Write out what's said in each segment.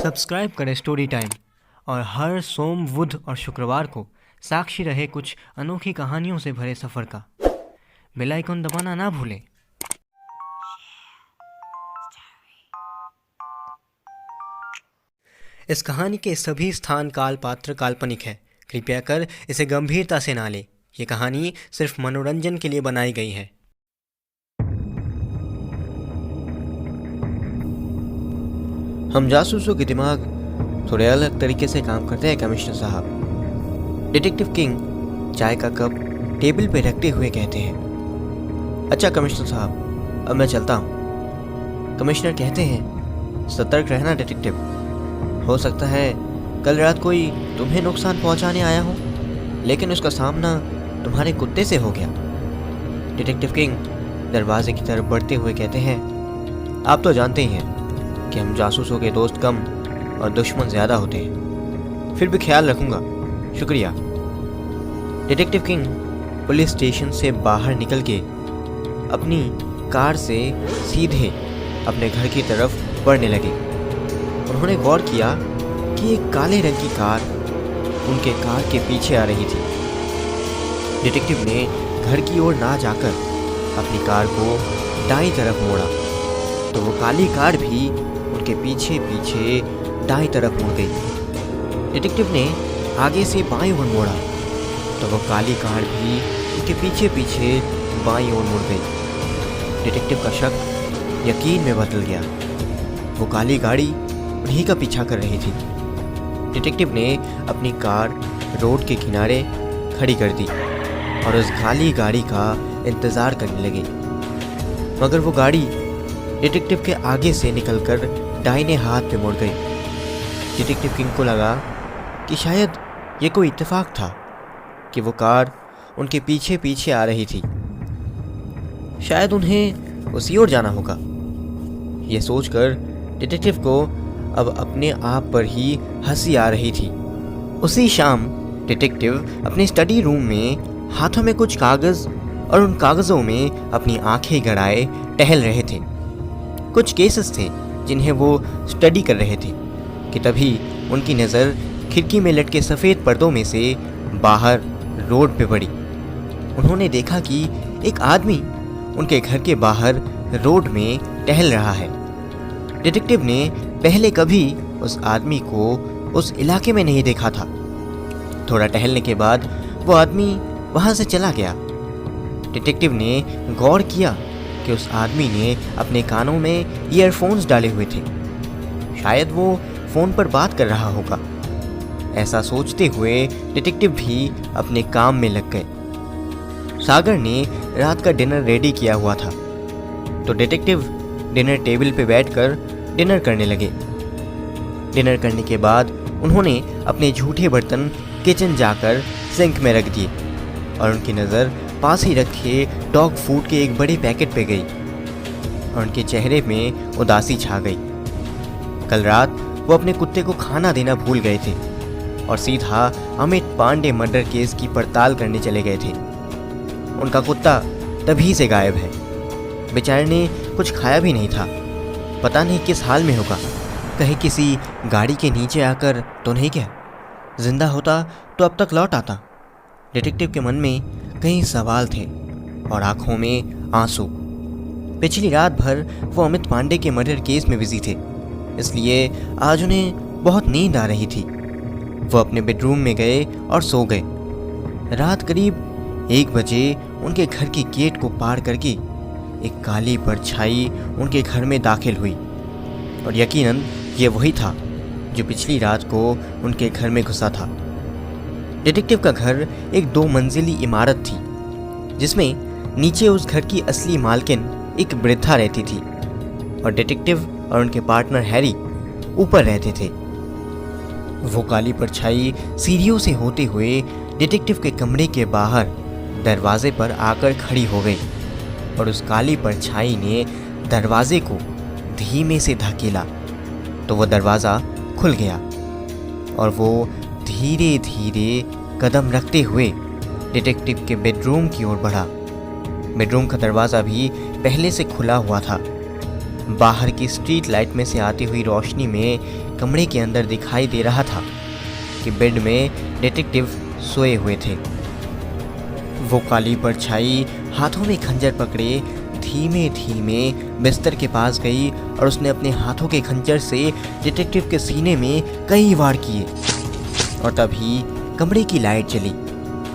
Subscribe करें story time और हर सोम, बुध और शुक्रवार को साक्षी रहे कुछ अनोखी कहानियों से भरे सफ़र का। बेल आइकन दबाना ना भूलें। इस कहानी के सभी स्थान, काल, पात्र काल्पनिक है। कृपया कर इसे गंभीरता से ना लें। ये कहानी सिर्फ मनोरंजन के लिए बनाई गई है। हम जासूसों के दिमाग थोड़े अलग तरीके से काम करते हैं कमिश्नर साहब। डिटेक्टिव किंग चाय का कप टेबल पे रखते हुए कहते हैं, अच्छा कमिश्नर साहब, अब मैं चलता हूँ। कमिश्नर कहते हैं, सतर्क रहना डिटेक्टिव। हो सकता है कल रात कोई तुम्हें नुकसान पहुँचाने आया हो, लेकिन उसका सामना तुम्हारे कुत्ते से हो गया। डिटेक्टिव किंग दरवाजे की तरफ बढ़ते हुए कहते हैं, आप तो जानते ही हैं कि हम जासूसों के दोस्त कम और दुश्मन ज़्यादा होते हैं। फिर भी ख्याल रखूंगा, शुक्रिया। डिटेक्टिव किंग पुलिस स्टेशन से बाहर निकल के अपनी कार से सीधे अपने घर की तरफ बढ़ने लगे। उन्होंने गौर किया कि एक काले रंग की कार उनके कार के पीछे आ रही थी। डिटेक्टिव ने घर की ओर ना जाकर अपनी कार को दाईं तरफ मोड़ा तो वो काली कार भी उनके पीछे पीछे दाईं तरफ मुड़ गई। डिटेक्टिव ने आगे से बाईं ओर मोड़ा तो वो काली कार भी उनके पीछे पीछे बाईं ओर मुड़ गई। डिटेक्टिव का शक यकीन में बदल गया। वो काली गाड़ी उन्हीं का पीछा कर रही थी। डिटेक्टिव ने अपनी कार रोड के किनारे खड़ी कर दी और उस काली गाड़ी का इंतज़ार करने लगे, मगर वो गाड़ी डिटेक्टिव के आगे से निकलकर दाहिने हाथ पे मुड़ गई। डिटेक्टिव किंग को लगा कि शायद ये कोई इत्तेफाक था कि वो कार उनके पीछे पीछे आ रही थी। शायद उन्हें उसी ओर जाना होगा। ये सोचकर डिटेक्टिव को अब अपने आप पर ही हंसी आ रही थी। उसी शाम डिटेक्टिव अपने स्टडी रूम में हाथों में कुछ कागज़ और उन कागज़ों में अपनी आंखें गड़ाए टहल रहे थे। कुछ केसेस थे जिन्हें वो स्टडी कर रहे थे कि तभी उनकी नज़र खिड़की में लटके सफ़ेद पर्दों में से बाहर रोड पे पड़ी। उन्होंने देखा कि एक आदमी उनके घर के बाहर रोड में टहल रहा है। डिटेक्टिव ने पहले कभी उस आदमी को उस इलाके में नहीं देखा था। थोड़ा टहलने के बाद वो आदमी वहाँ से चला गया। डिटेक्टिव ने गौर किया कि उस आदमी ने अपने कानों में ईयरफोन्स डाले हुए थे। शायद वो फ़ोन पर बात कर रहा होगा। ऐसा सोचते हुए डिटेक्टिव भी अपने काम में लग गए। सागर ने रात का डिनर रेडी किया हुआ था तो डिटेक्टिव डिनर टेबल पे बैठकर डिनर करने लगे। डिनर करने के बाद उन्होंने अपने झूठे बर्तन किचन जाकर सिंक में रख दिए और उनकी नज़र पास ही रखे डॉग फूड के एक बड़े पैकेट पे गई और उनके चेहरे में उदासी छा गई। कल रात वो अपने कुत्ते को खाना देना भूल गए थे और सीधा अमित पांडे मर्डर केस की पड़ताल करने चले गए थे। उनका कुत्ता तभी से गायब है। बेचारे ने कुछ खाया भी नहीं था। पता नहीं किस हाल में होगा। कहीं किसी गाड़ी के नीचे आकर तो नहीं क्या? जिंदा होता तो अब तक लौट आता। डिटेक्टिव के मन में कई सवाल थे और आंखों में आंसू। पिछली रात भर वो अमित पांडे के मर्डर केस में बिजी थे, इसलिए आज उन्हें बहुत नींद आ रही थी। वो अपने बेडरूम में गए और सो गए। रात करीब 1 बजे उनके घर की गेट को पार करके एक काली परछाई उनके घर में दाखिल हुई और यकीनन ये वही था जो पिछली रात को उनके घर में घुसा था। डिटेक्टिव का घर एक 2 मंजिली इमारत थी जिसमें नीचे उस घर की असली मालकिन एक वृद्धा रहती थी और डिटेक्टिव और उनके पार्टनर हैरी ऊपर रहते थे। वो काली परछाई सीढ़ियों से होते हुए डिटेक्टिव के कमरे के बाहर दरवाजे पर आकर खड़ी हो गई और उस काली परछाई ने दरवाजे को धीमे से धकेला तो वो दरवाज़ा खुल गया और वो धीरे धीरे कदम रखते हुए डिटेक्टिव के बेडरूम की ओर बढ़ा। बेडरूम का दरवाज़ा भी पहले से खुला हुआ था। बाहर की स्ट्रीट लाइट में से आती हुई रोशनी में कमरे के अंदर दिखाई दे रहा था कि बेड में डिटेक्टिव सोए हुए थे। वो काली परछाई हाथों में खंजर पकड़े धीमे धीमे बिस्तर के पास गई और उसने अपने हाथों के खंजर से डिटेक्टिव के सीने में कई वार किए। और तभी कमरे की लाइट जली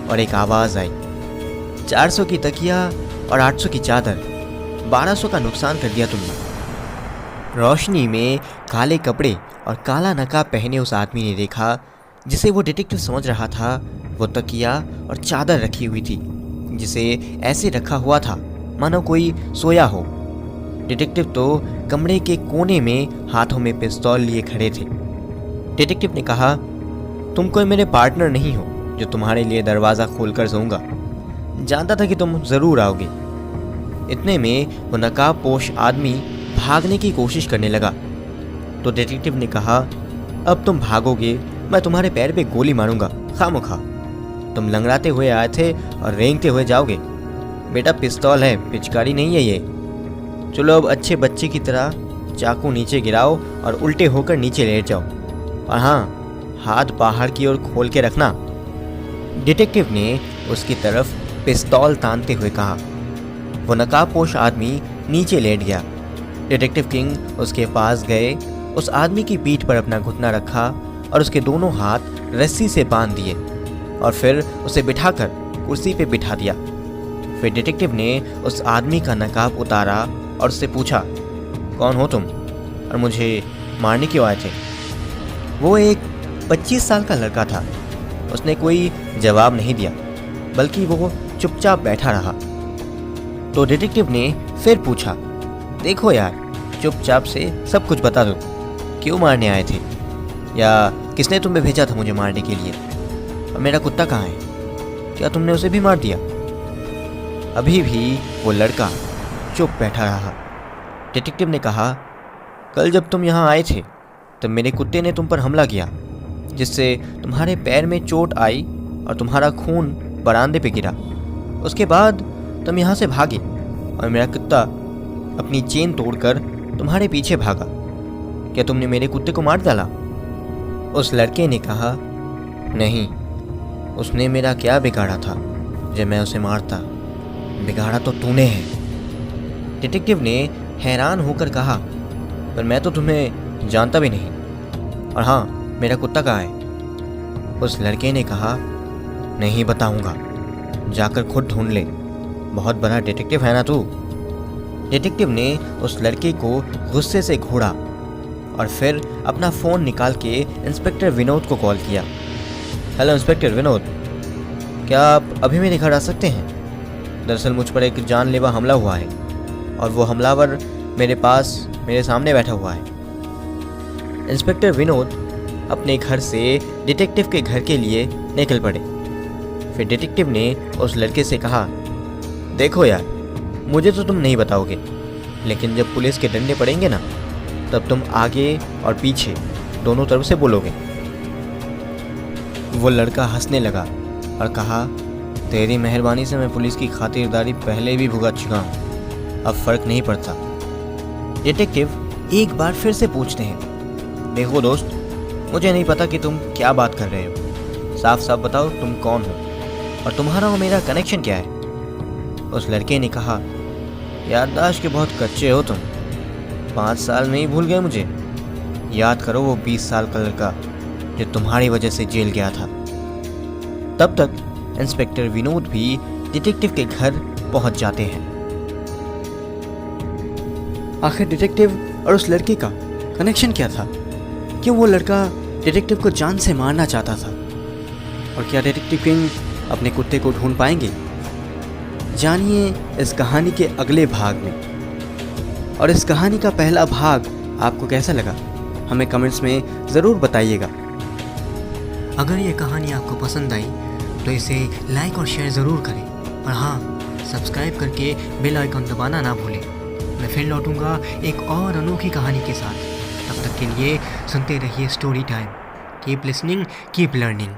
और एक आवाज़ आई, 400 की तकिया और 800 की चादर, 1200 का नुकसान कर दिया तुमने। रोशनी में काले कपड़े और काला नकाब पहने उस आदमी ने देखा जिसे वो डिटेक्टिव समझ रहा था। वो तकिया और चादर रखी हुई थी जिसे ऐसे रखा हुआ था मानो कोई सोया हो। डिटेक्टिव तो कमरे के कोने में हाथों में पिस्तौल लिए खड़े थे। डिटेक्टिव ने कहा, तुम कोई मेरे पार्टनर नहीं हो जो तुम्हारे लिए दरवाज़ा खोलकर सोऊंगा। जानता था कि तुम ज़रूर आओगे। इतने में वो नकाबपोश आदमी भागने की कोशिश करने लगा तो डिटेक्टिव ने कहा, अब तुम भागोगे, मैं तुम्हारे पैर पे गोली मारूंगा खामोखा। तुम लंगड़ाते हुए आए थे और रेंगते हुए जाओगे। बेटा पिस्तौल है, पिचकारी नहीं है ये। चलो अब अच्छे बच्चे की तरह चाकू नीचे गिराओ और उल्टे होकर नीचे लेट जाओ। और हाँ, हाथ बाहर की ओर खोल के रखना। डिटेक्टिव ने उसकी तरफ पिस्तौल तानते हुए कहा। वो नकाबपोश आदमी नीचे लेट गया। डिटेक्टिव किंग उसके पास गए, उस आदमी की पीठ पर अपना घुटना रखा और उसके दोनों हाथ रस्सी से बांध दिए और फिर उसे बिठाकर कुर्सी पे बिठा दिया। फिर डिटेक्टिव ने उस आदमी का नकाब उतारा और उससे पूछा, कौन हो तुम और मुझे मारने क्यों आए थे? वो एक 25 साल का लड़का था। उसने कोई जवाब नहीं दिया बल्कि वो चुपचाप बैठा रहा। तो डिटेक्टिव ने फिर पूछा, देखो यार, चुपचाप से सब कुछ बता दो, क्यों मारने आए थे या किसने तुम्हें भेजा था मुझे मारने के लिए? और मेरा कुत्ता कहाँ है? क्या तुमने उसे भी मार दिया? अभी भी वो लड़का चुप बैठा रहा। डिटेक्टिव ने कहा, कल जब तुम यहाँ आए थे तब मेरे कुत्ते ने तुम पर हमला किया जिससे तुम्हारे पैर में चोट आई और तुम्हारा खून बरामदे पे गिरा। उसके बाद तुम यहाँ से भागे और मेरा कुत्ता अपनी चेन तोड़कर तुम्हारे पीछे भागा। क्या तुमने मेरे कुत्ते को मार डाला? उस लड़के ने कहा, नहीं, उसने मेरा क्या बिगाड़ा था जब मैं उसे मारता? बिगाड़ा तो तूने है। डिटेक्टिव ने हैरान होकर कहा, पर मैं तो तुम्हें जानता भी नहीं। और हाँ, मेरा कुत्ता कहाँ है? उस लड़के ने कहा, नहीं बताऊंगा, जाकर खुद ढूंढ ले। बहुत बड़ा डिटेक्टिव है ना तू। डिटेक्टिव ने उस लड़के को गुस्से से घूरा और फिर अपना फ़ोन निकाल के इंस्पेक्टर विनोद को कॉल किया। हेलो इंस्पेक्टर विनोद, क्या आप अभी मेरे घर आ सकते हैं? दरअसल मुझ पर एक जानलेवा हमला हुआ है और वो हमलावर मेरे सामने बैठा हुआ है। इंस्पेक्टर विनोद अपने घर से डिटेक्टिव के घर के लिए निकल पड़े। फिर डिटेक्टिव ने उस लड़के से कहा, देखो यार, मुझे तो तुम नहीं बताओगे, लेकिन जब पुलिस के डंडे पड़ेंगे ना, तब तुम आगे और पीछे दोनों तरफ से बोलोगे। वो लड़का हंसने लगा और कहा, तेरी मेहरबानी से मैं पुलिस की खातिरदारी पहले भी भुगत चुका हूँ, अब फर्क नहीं पड़ता। डिटेक्टिव एक बार फिर से पूछते हैं, देखो दोस्त, मुझे नहीं पता कि तुम क्या बात कर रहे हो। साफ साफ बताओ तुम कौन हो और तुम्हारा और मेरा कनेक्शन क्या है? उस लड़के ने कहा, याददाश्त के बहुत कच्चे हो तुम। 5 साल में ही भूल गए मुझे? याद करो वो 20 साल का लड़का जो तुम्हारी वजह से जेल गया था। तब तक इंस्पेक्टर विनोद भी डिटेक्टिव के घर पहुंच जाते हैं। आखिर डिटेक्टिव और उस लड़के का कनेक्शन क्या था? क्यों वो लड़का डिटेक्टिव को जान से मारना चाहता था? और क्या डिटेक्टिव किंग अपने कुत्ते को ढूंढ पाएंगे? जानिए इस कहानी के अगले भाग में। और इस कहानी का पहला भाग आपको कैसा लगा, हमें कमेंट्स में ज़रूर बताइएगा। अगर ये कहानी आपको पसंद आई तो इसे लाइक और शेयर ज़रूर करें। और हाँ, सब्सक्राइब करके बेल आइकन दबाना ना भूलें। मैं फिर लौटूंगा एक और अनोखी कहानी के साथ। तब तक के लिए सुनते रहिए story time. Keep listening, keep learning.